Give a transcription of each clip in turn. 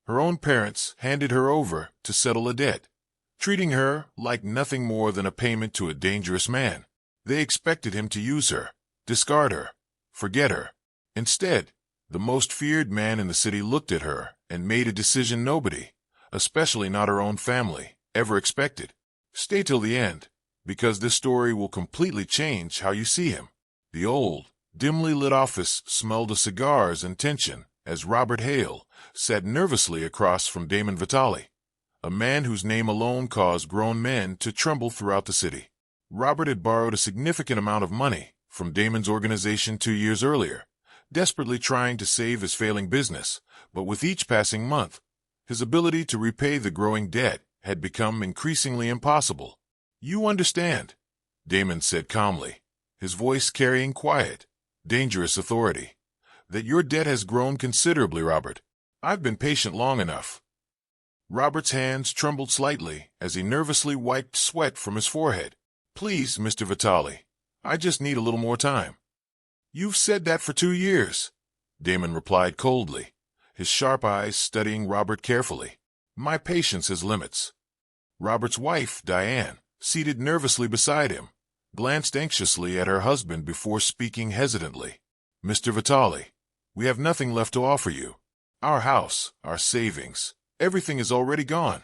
Her own parents handed her over to settle a debt, treating her like nothing more than a payment to a dangerous man. They expected him to use her, discard her, forget her. Instead, the most feared man in the city looked at her and made a decision nobody, especially not her own family, ever expected. Stay till the end, because this story will completely change how you see him. The old, dimly lit office smelled of cigars and tension as Robert Hale sat nervously across from Damon Vitale, a man whose name alone caused grown men to tremble throughout the city. Robert had borrowed a significant amount of money from Damon's organization 2 years earlier, desperately trying to save his failing business, but with each passing month, his ability to repay the growing debt had become increasingly impossible. "You understand," Damon said calmly, his voice carrying quiet, dangerous authority, "that your debt has grown considerably, Robert. I've been patient long enough." Robert's hands trembled slightly as he nervously wiped sweat from his forehead. "Please, Mr. Vitale, I just need a little more time." "You've said that for 2 years," Damon replied coldly, his sharp eyes studying Robert carefully. "My patience has limits." Robert's wife, Diane, seated nervously beside him, glanced anxiously at her husband before speaking hesitantly. "Mr. Vitale, we have nothing left to offer you. Our house, our savings, everything is already gone."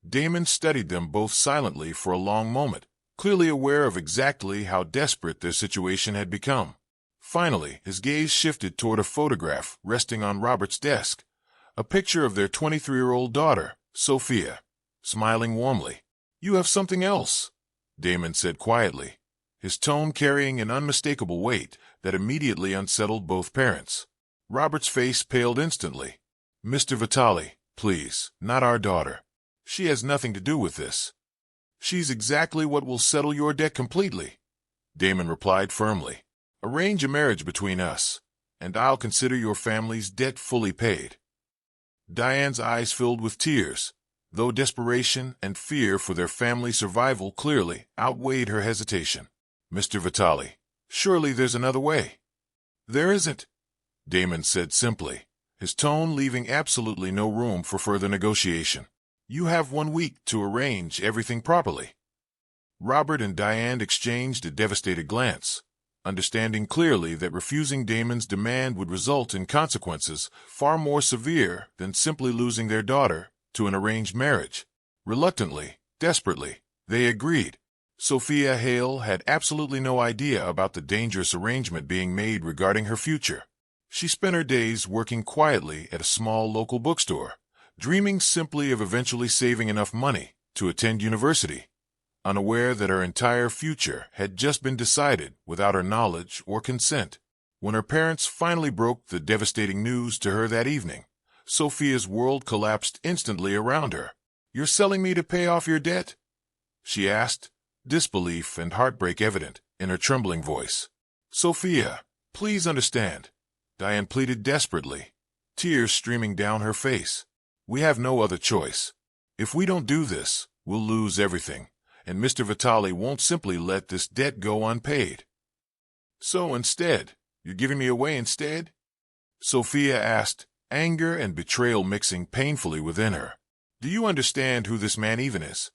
Damon studied them both silently for a long moment, clearly aware of exactly how desperate their situation had become. Finally, his gaze shifted toward a photograph resting on Robert's desk, a picture of their 23-year-old daughter, Sophia, smiling warmly. "You have something else," Damon said quietly, his tone carrying an unmistakable weight that immediately unsettled both parents. Robert's face paled instantly. "Mr. Vitale, please, not our daughter. She has nothing to do with this." "She's exactly what will settle your debt completely," Damon replied firmly. "Arrange a marriage between us, and I'll consider your family's debt fully paid." Diane's eyes filled with tears, though desperation and fear for their family's survival clearly outweighed her hesitation. "Mr. Vitale, surely there's another way." "There isn't," Damon said simply, his tone leaving absolutely no room for further negotiation. "You have 1 week to arrange everything properly." Robert and Diane exchanged a devastated glance, understanding clearly that refusing Damon's demand would result in consequences far more severe than simply losing their daughter to an arranged marriage. Reluctantly, desperately, they agreed. Sophia Hale had absolutely no idea about the dangerous arrangement being made regarding her future. She spent her days working quietly at a small local bookstore, dreaming simply of eventually saving enough money to attend university, unaware that her entire future had just been decided without her knowledge or consent. When her parents finally broke the devastating news to her that evening, Sophia's world collapsed instantly around her. "You're selling me to pay off your debt?" she asked, disbelief and heartbreak evident in her trembling voice. "Sophia, please understand," Diane pleaded desperately, tears streaming down her face. "We have no other choice. If we don't do this, we'll lose everything, and Mr. Vitale won't simply let this debt go unpaid." "So instead, you're giving me away instead?" Sophia asked, anger and betrayal mixing painfully within her. "Do you understand who this man even is?"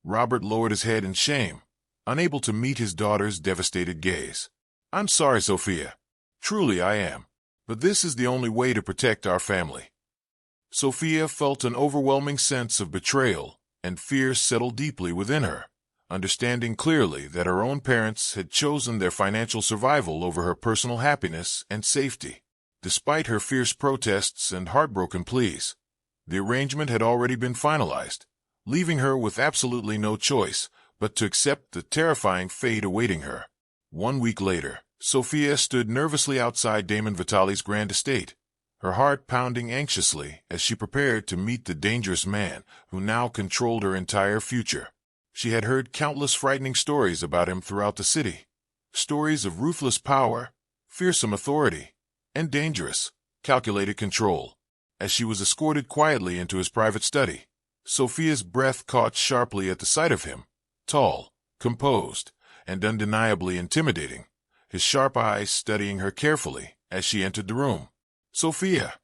Robert lowered his head in shame, unable to meet his daughter's devastated gaze. "I'm sorry, Sophia. Truly I am. But this is the only way to protect our family." Sophia felt an overwhelming sense of betrayal and fear settle deeply within her, understanding clearly that her own parents had chosen their financial survival over her personal happiness and safety. Despite her fierce protests and heartbroken pleas, the arrangement had already been finalized, leaving her with absolutely no choice but to accept the terrifying fate awaiting her. 1 week later, Sophia stood nervously outside Damon Vitale's grand estate, her heart pounding anxiously as she prepared to meet the dangerous man who now controlled her entire future. She had heard countless frightening stories about him throughout the city, stories of ruthless power, fearsome authority, and dangerous, calculated control. As she was escorted quietly into his private study, Sophia's breath caught sharply at the sight of him, tall, composed, and undeniably intimidating, his sharp eyes studying her carefully as she entered the room. "Sophia!"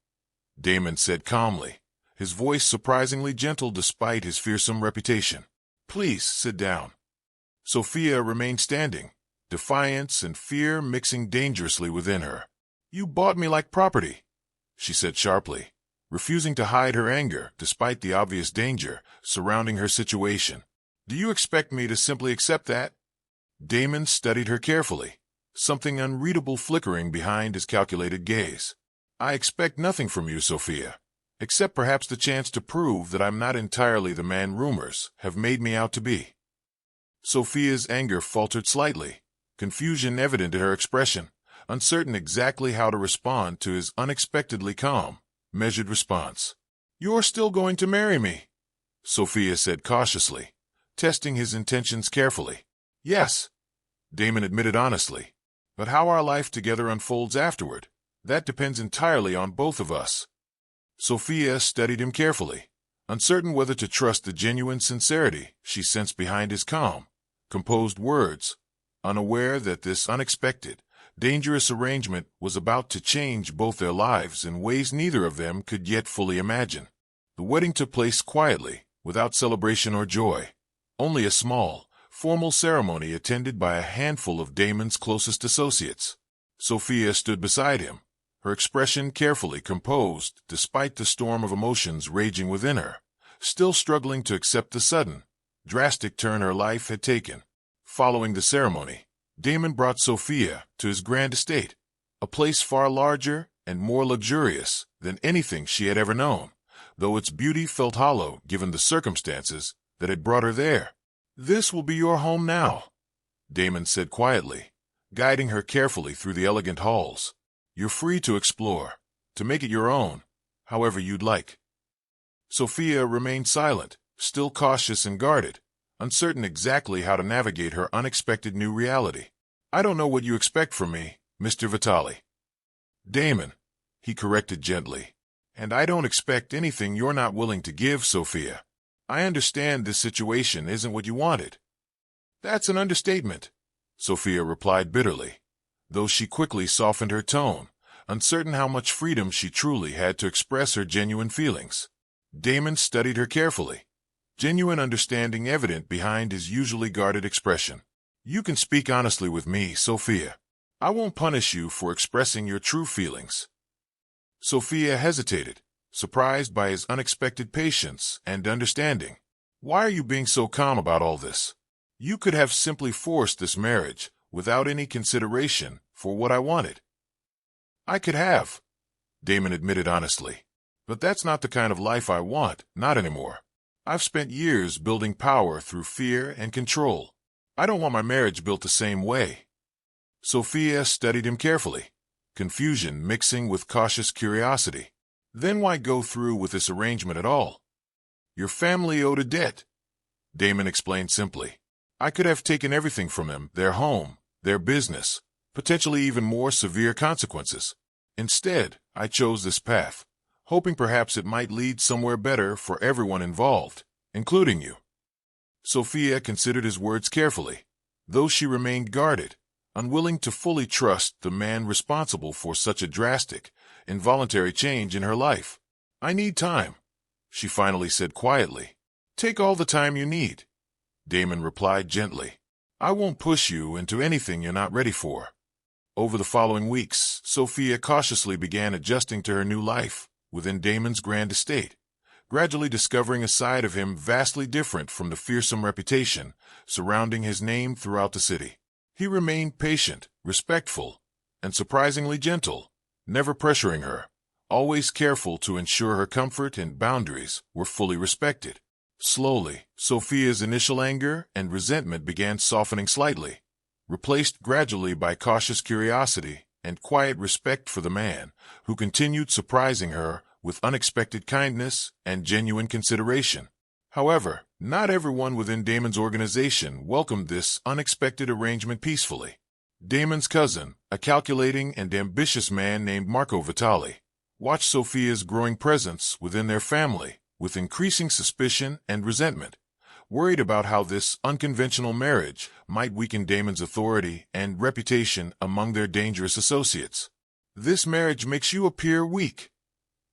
Damon said calmly, his voice surprisingly gentle despite his fearsome reputation. "Please, sit down." Sophia remained standing, defiance and fear mixing dangerously within her. "You bought me like property," she said sharply, refusing to hide her anger despite the obvious danger surrounding her situation. "Do you expect me to simply accept that?" Damon studied her carefully, something unreadable flickering behind his calculated gaze. "I expect nothing from you, Sophia, except perhaps the chance to prove that I'm not entirely the man rumors have made me out to be." Sophia's anger faltered slightly, confusion evident in her expression, uncertain exactly how to respond to his unexpectedly calm, measured response. "You're still going to marry me?" Sophia said cautiously, testing his intentions carefully. "Yes," Damon admitted honestly, "but how our life together unfolds afterward, that depends entirely on both of us." Sophia studied him carefully, uncertain whether to trust the genuine sincerity she sensed behind his calm, composed words, unaware that this unexpected, dangerous arrangement was about to change both their lives in ways neither of them could yet fully imagine. The wedding took place quietly, without celebration or joy. Only a small, formal ceremony attended by a handful of Damon's closest associates. Sophia stood beside him, her expression carefully composed despite the storm of emotions raging within her, still struggling to accept the sudden, drastic turn her life had taken. Following the ceremony, Damon brought Sophia to his grand estate, a place far larger and more luxurious than anything she had ever known, though its beauty felt hollow given the circumstances that had brought her there. "This will be your home now," Damon said quietly, guiding her carefully through the elegant halls. "You're free to explore, to make it your own, however you'd like." Sophia remained silent, still cautious and guarded, uncertain exactly how to navigate her unexpected new reality. "I don't know what you expect from me, Mr. Vitali." "Damon," he corrected gently. "And I don't expect anything you're not willing to give, Sophia. I understand this situation isn't what you wanted." "That's an understatement," Sophia replied bitterly, though she quickly softened her tone, uncertain how much freedom she truly had to express her genuine feelings. Damon studied her carefully, genuine understanding evident behind his usually guarded expression. "You can speak honestly with me, Sophia. I won't punish you for expressing your true feelings." Sophia hesitated, surprised by his unexpected patience and understanding. "Why are you being so calm about all this? You could have simply forced this marriage without any consideration for what I wanted." "I could have," Damon admitted honestly. "But that's not the kind of life I want, not anymore. I've spent years building power through fear and control. I don't want my marriage built the same way." Sophia studied him carefully, confusion mixing with cautious curiosity. "Then why go through with this arrangement at all?" "Your family owed a debt," Damon explained simply. "I could have taken everything from them, their home, their business, potentially even more severe consequences. Instead, I chose this path, hoping perhaps it might lead somewhere better for everyone involved, including you." Sophia considered his words carefully, though she remained guarded, unwilling to fully trust the man responsible for such a drastic, involuntary change in her life. "I need time," she finally said quietly. "Take all the time you need," Damon replied gently. "I won't push you into anything you're not ready for." Over the following weeks, Sophia cautiously began adjusting to her new life within Damon's grand estate, gradually discovering a side of him vastly different from the fearsome reputation surrounding his name throughout the city. He remained patient, respectful, and surprisingly gentle, never pressuring her, always careful to ensure her comfort and boundaries were fully respected. Slowly, Sophia's initial anger and resentment began softening slightly, replaced gradually by cautious curiosity and quiet respect for the man who continued surprising her with unexpected kindness and genuine consideration. However, not everyone within Damon's organization welcomed this unexpected arrangement peacefully. Damon's cousin, a calculating and ambitious man named Marco Vitali, watched Sophia's growing presence within their family with increasing suspicion and resentment, worried about how this unconventional marriage might weaken Damon's authority and reputation among their dangerous associates. "This marriage makes you appear weak,"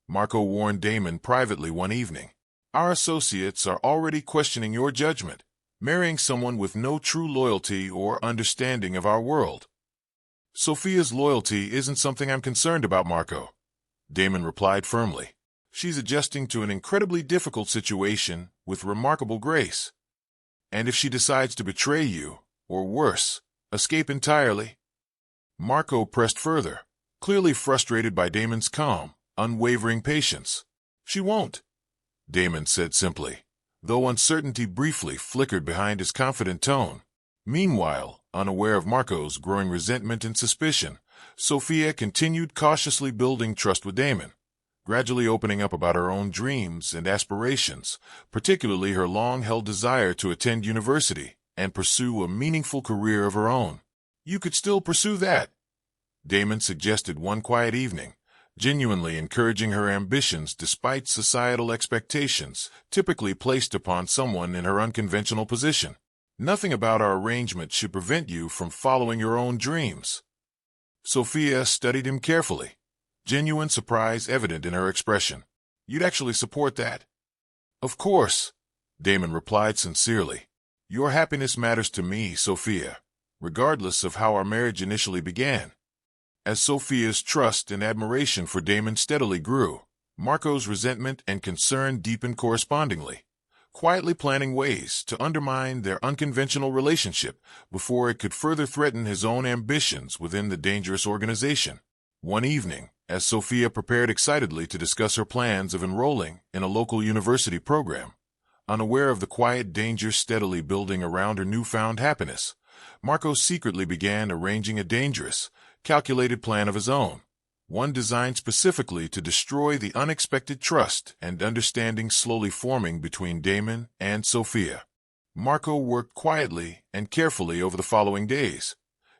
Marco warned Damon privately one evening. Our associates are already questioning your judgment, marrying someone with no true loyalty or understanding of our world. Sophia's loyalty isn't something I'm concerned about, Marco, Damon replied firmly. She's adjusting to an incredibly difficult situation with remarkable grace. And if she decides to betray you, or worse, escape entirely? Marco pressed further, clearly frustrated by Damon's calm, unwavering patience. She won't, Damon said simply, though uncertainty briefly flickered behind his confident tone. Meanwhile, unaware of Marco's growing resentment and suspicion, Sophia continued cautiously building trust with Damon, gradually opening up about her own dreams and aspirations, particularly her long-held desire to attend university and pursue a meaningful career of her own. You could still pursue that, Damon suggested one quiet evening, genuinely encouraging her ambitions despite societal expectations typically placed upon someone in her unconventional position. Nothing about our arrangement should prevent you from following your own dreams. Sophia studied him carefully, genuine surprise evident in her expression. You'd actually support that? Of course, Damon replied sincerely. Your happiness matters to me, Sophia, regardless of how our marriage initially began. As Sophia's trust and admiration for Damon steadily grew, Marco's resentment and concern deepened correspondingly, quietly planning ways to undermine their unconventional relationship before it could further threaten his own ambitions within the dangerous organization. One evening, as Sophia prepared excitedly to discuss her plans of enrolling in a local university program, unaware of the quiet danger steadily building around her newfound happiness, Marco secretly began arranging a dangerous, calculated plan of his own, one designed specifically to destroy the unexpected trust and understanding slowly forming between Damon and Sophia. Marco worked quietly and carefully over the following days,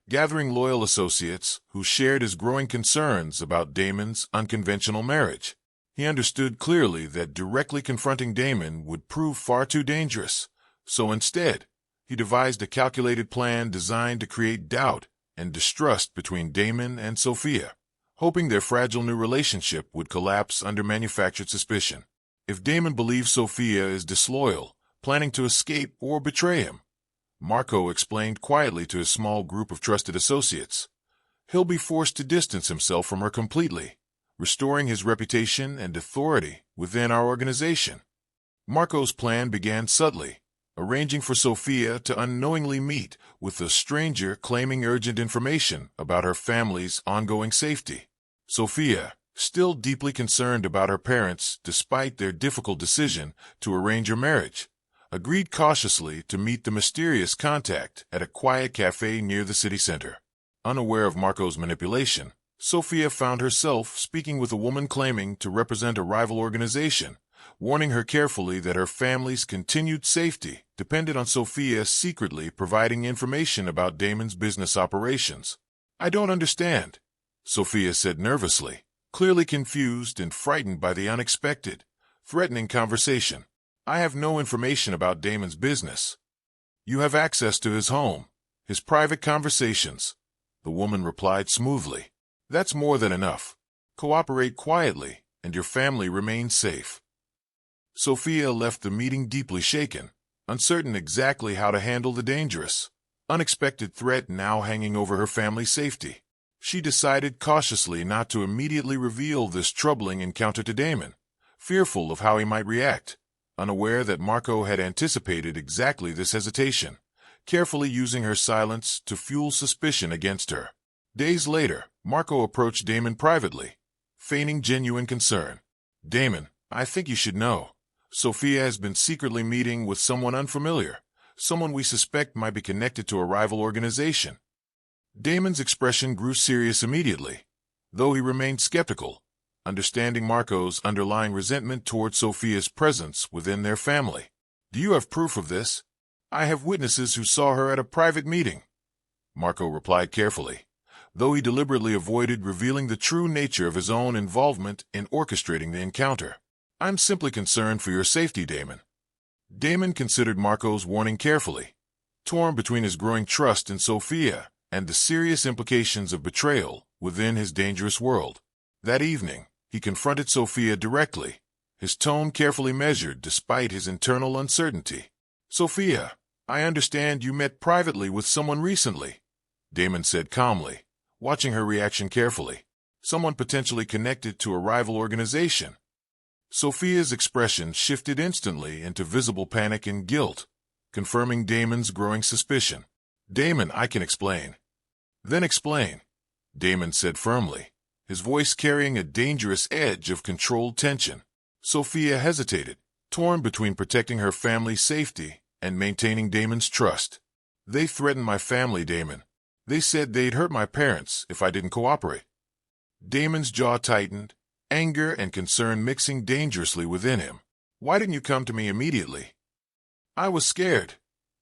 gathering loyal associates who shared his growing concerns about Damon's unconventional marriage. He understood clearly that directly confronting Damon would prove far too dangerous, so instead, he devised a calculated plan designed to create doubt and distrust between Damon and Sophia, hoping their fragile new relationship would collapse under manufactured suspicion. If Damon believes Sophia is disloyal, planning to escape or betray him, Marco explained quietly to his small group of trusted associates, he'll be forced to distance himself from her completely, restoring his reputation and authority within our organization. Marco's plan began subtly, arranging for Sophia to unknowingly meet with a stranger claiming urgent information about her family's ongoing safety. Sophia, still deeply concerned about her parents despite their difficult decision to arrange her marriage, agreed cautiously to meet the mysterious contact at a quiet cafe near the city center. Unaware of Marco's manipulation, Sophia found herself speaking with a woman claiming to represent a rival organization, warning her carefully that her family's continued safety depended on Sophia secretly providing information about Damon's business operations. I don't understand, Sophia said nervously, clearly confused and frightened by the unexpected, threatening conversation. I have no information about Damon's business. You have access to his home, his private conversations, the woman replied smoothly. That's more than enough. Cooperate quietly, and your family remains safe. Sophia left the meeting deeply shaken, uncertain exactly how to handle the dangerous, unexpected threat now hanging over her family's safety. She decided cautiously not to immediately reveal this troubling encounter to Damon, fearful of how he might react, unaware that Marco had anticipated exactly this hesitation, carefully using her silence to fuel suspicion against her. Days later, Marco approached Damon privately, feigning genuine concern. Damon, I think you should know. Sophia has been secretly meeting with someone unfamiliar, someone we suspect might be connected to a rival organization. Damon's expression grew serious immediately, though he remained skeptical, understanding Marco's underlying resentment toward Sophia's presence within their family. Do you have proof of this? I have witnesses who saw her at a private meeting, Marco replied carefully, though he deliberately avoided revealing the true nature of his own involvement in orchestrating the encounter. I'm simply concerned for your safety, Damon. Damon considered Marco's warning carefully, torn between his growing trust in Sophia and the serious implications of betrayal within his dangerous world. That evening, He confronted Sophia directly, his tone carefully measured despite his internal uncertainty. "Sophia, I understand you met privately with someone recently," Damon said calmly, watching her reaction carefully. "Someone potentially connected to a rival organization." Sophia's expression shifted instantly into visible panic and guilt, confirming Damon's growing suspicion. "Damon, I can explain." "Then explain," Damon said firmly, his voice carrying a dangerous edge of controlled tension. Sophia hesitated, torn between protecting her family's safety and maintaining Damon's trust. "They threatened my family, Damon. They said they'd hurt my parents if I didn't cooperate." Damon's jaw tightened, anger and concern mixing dangerously within him. "Why didn't you come to me immediately?" "I was scared,"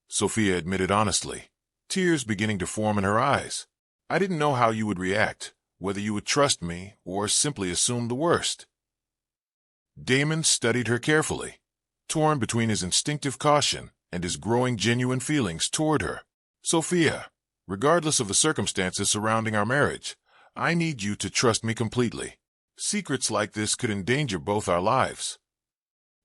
Sophia admitted honestly, tears beginning to form in her eyes. "I didn't know how you would react, whether you would trust me or simply assume the worst." Damon studied her carefully, torn between his instinctive caution and his growing genuine feelings toward her. "Sophia, regardless of the circumstances surrounding our marriage, I need you to trust me completely. Secrets like this could endanger both our lives."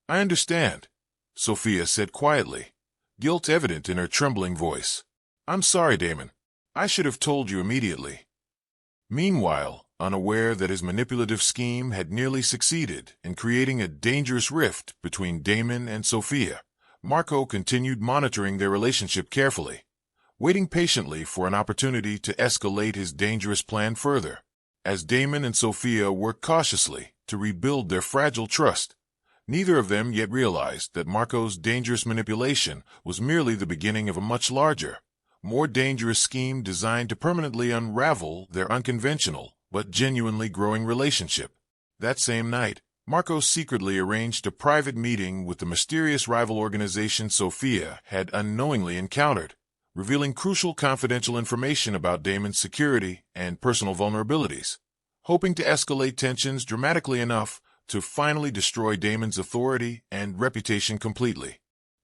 "I understand," Sophia said quietly, guilt evident in her trembling voice. "I'm sorry, Damon. I should have told you immediately." Meanwhile, unaware that his manipulative scheme had nearly succeeded in creating a dangerous rift between Damon and Sophia, Marco continued monitoring their relationship carefully, waiting patiently for an opportunity to escalate his dangerous plan further. As Damon and Sophia worked cautiously to rebuild their fragile trust, neither of them yet realized that Marco's dangerous manipulation was merely the beginning of a much larger, more dangerous scheme designed to permanently unravel their unconventional but genuinely growing relationship. That same night, Marco secretly arranged a private meeting with the mysterious rival organization Sophia had unknowingly encountered, revealing crucial confidential information about Damon's security and personal vulnerabilities, hoping to escalate tensions dramatically enough to finally destroy Damon's authority and reputation completely.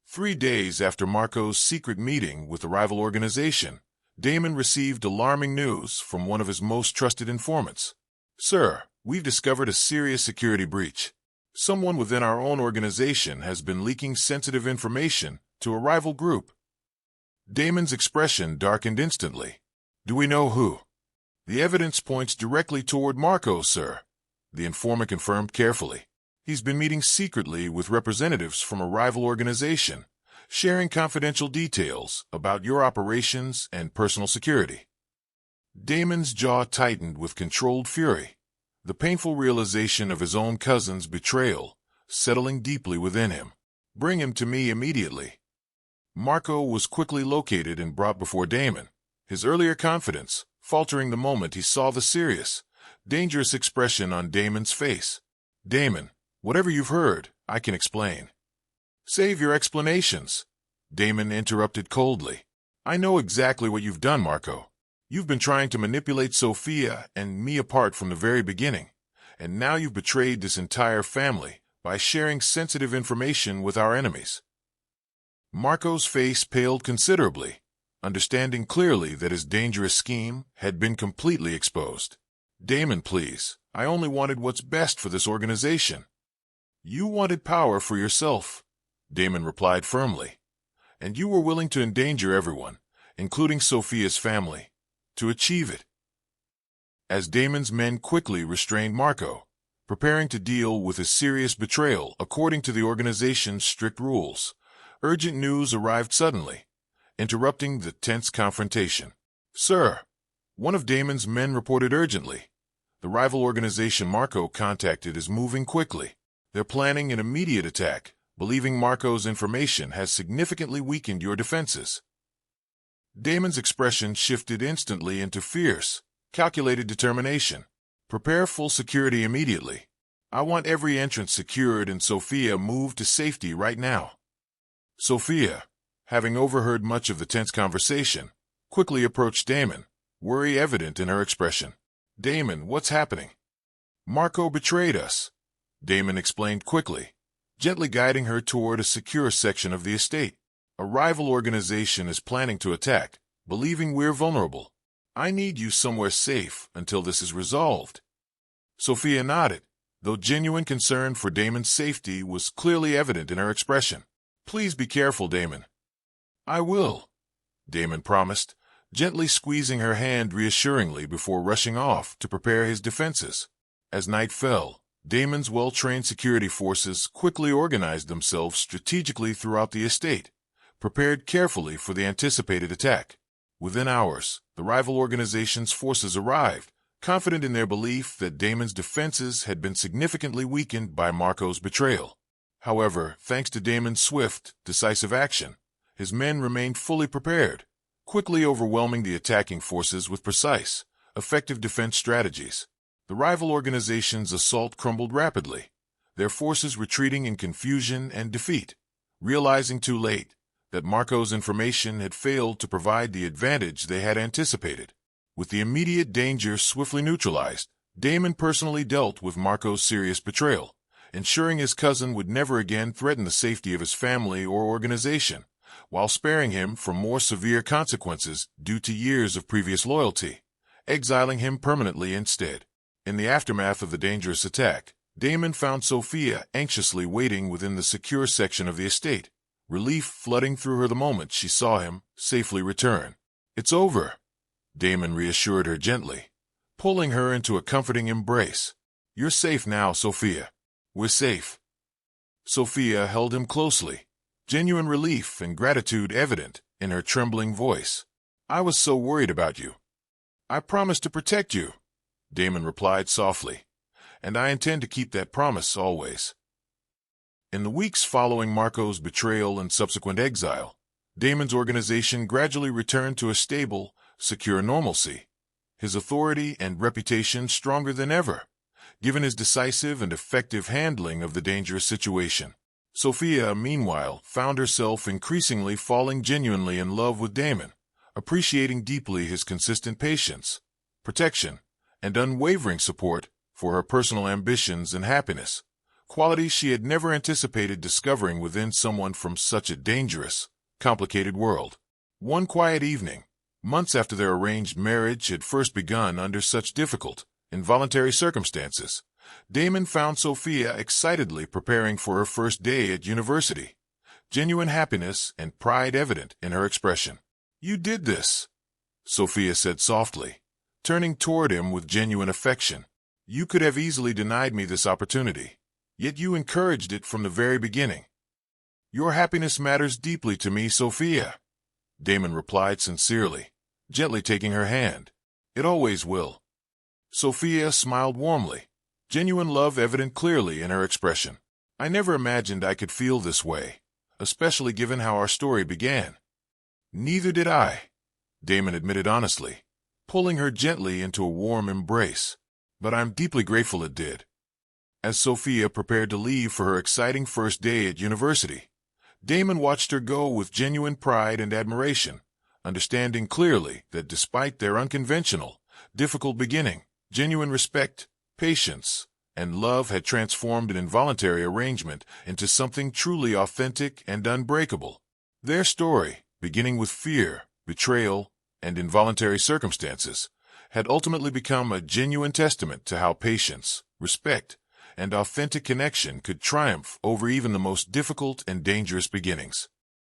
3 days after Marco's secret meeting with the rival organization, Damon received alarming news from one of his most trusted informants. "Sir, we've discovered a serious security breach. Someone within our own organization has been leaking sensitive information to a rival group." Damon's expression darkened instantly. "Do we know who?" "The evidence points directly toward Marco, sir," the informant confirmed carefully. "He's been meeting secretly with representatives from a rival organization, sharing confidential details about your operations and personal security." Damon's jaw tightened with controlled fury, the painful realization of his own cousin's betrayal settling deeply within him. "Bring him to me immediately." Marco was quickly located and brought before Damon, his earlier confidence faltering the moment he saw the serious, dangerous expression on Damon's face. "Damon, whatever you've heard, I can explain." "Save your explanations," Damon interrupted coldly. "I know exactly what you've done, Marco. You've been trying to manipulate Sophia and me apart from the very beginning, and now you've betrayed this entire family by sharing sensitive information with our enemies." Marco's face paled considerably, understanding clearly that his dangerous scheme had been completely exposed. "Damon, please, I only wanted what's best for this organization." "You wanted power for yourself," Damon replied firmly, "and you were willing to endanger everyone, including Sophia's family, to achieve it." As Damon's men quickly restrained Marco, preparing to deal with his serious betrayal according to the organization's strict rules, urgent news arrived suddenly, interrupting the tense confrontation. "Sir," one of Damon's men reported urgently, "the rival organization Marco contacted is moving quickly. They're planning an immediate attack, believing Marco's information has significantly weakened your defenses." Damon's expression shifted instantly into fierce, calculated determination. "Prepare full security immediately. I want every entrance secured and Sophia moved to safety right now." Sophia, having overheard much of the tense conversation, quickly approached Damon, worry evident in her expression. "Damon, what's happening?" "Marco betrayed us," Damon explained quickly, gently guiding her toward a secure section of the estate. "A rival organization is planning to attack, believing we're vulnerable. I need you somewhere safe until this is resolved." Sophia nodded, though genuine concern for Damon's safety was clearly evident in her expression. "Please be careful, Damon." "I will," Damon promised, gently squeezing her hand reassuringly before rushing off to prepare his defenses. As night fell, Damon's well-trained security forces quickly organized themselves strategically throughout the estate, prepared carefully for the anticipated attack. Within hours, the rival organization's forces arrived, confident in their belief that Damon's defenses had been significantly weakened by Marco's betrayal. However, thanks to Damon's swift, decisive action, his men remained fully prepared, quickly overwhelming the attacking forces with precise, effective defense strategies. The rival organization's assault crumbled rapidly, their forces retreating in confusion and defeat, realizing too late that Marco's information had failed to provide the advantage they had anticipated. With the immediate danger swiftly neutralized, Damon personally dealt with Marco's serious betrayal, ensuring his cousin would never again threaten the safety of his family or organization, while sparing him from more severe consequences due to years of previous loyalty, exiling him permanently instead. In the aftermath of the dangerous attack, Damon found Sophia anxiously waiting within the secure section of the estate, relief flooding through her the moment she saw him safely return. "It's over," Damon reassured her gently, pulling her into a comforting embrace. "You're safe now, Sophia." "We're safe." Sophia held him closely, genuine relief and gratitude evident in her trembling voice. "I was so worried about you." "I promised to protect you," Damon replied softly, "and I intend to keep that promise always." In the weeks following Marco's betrayal and subsequent exile, Damon's organization gradually returned to a stable, secure normalcy, his authority and reputation stronger than ever, given his decisive and effective handling of the dangerous situation. Sophia, meanwhile, found herself increasingly falling genuinely in love with Damon, appreciating deeply his consistent patience, protection, and unwavering support for her personal ambitions and happiness, qualities she had never anticipated discovering within someone from such a dangerous, complicated world. One quiet evening, months after their arranged marriage had first begun under such difficult, involuntary circumstances, Damon found Sophia excitedly preparing for her first day at university, genuine happiness and pride evident in her expression. "You did this," Sophia said softly, turning toward him with genuine affection. "You could have easily denied me this opportunity, yet you encouraged it from the very beginning." "Your happiness matters deeply to me, Sophia," Damon replied sincerely, gently taking her hand. "It always will." Sophia smiled warmly, genuine love evident clearly in her expression. "I never imagined I could feel this way, especially given how our story began." "Neither did I," Damon admitted honestly, pulling her gently into a warm embrace. "But I'm deeply grateful it did." As Sophia prepared to leave for her exciting first day at university, Damon watched her go with genuine pride and admiration, understanding clearly that despite their unconventional, difficult beginning, genuine respect, patience, and love had transformed an involuntary arrangement into something truly authentic and unbreakable. Their story, beginning with fear, betrayal, and involuntary circumstances, had ultimately become a genuine testament to how patience, respect, and authentic connection could triumph over even the most difficult and dangerous beginnings.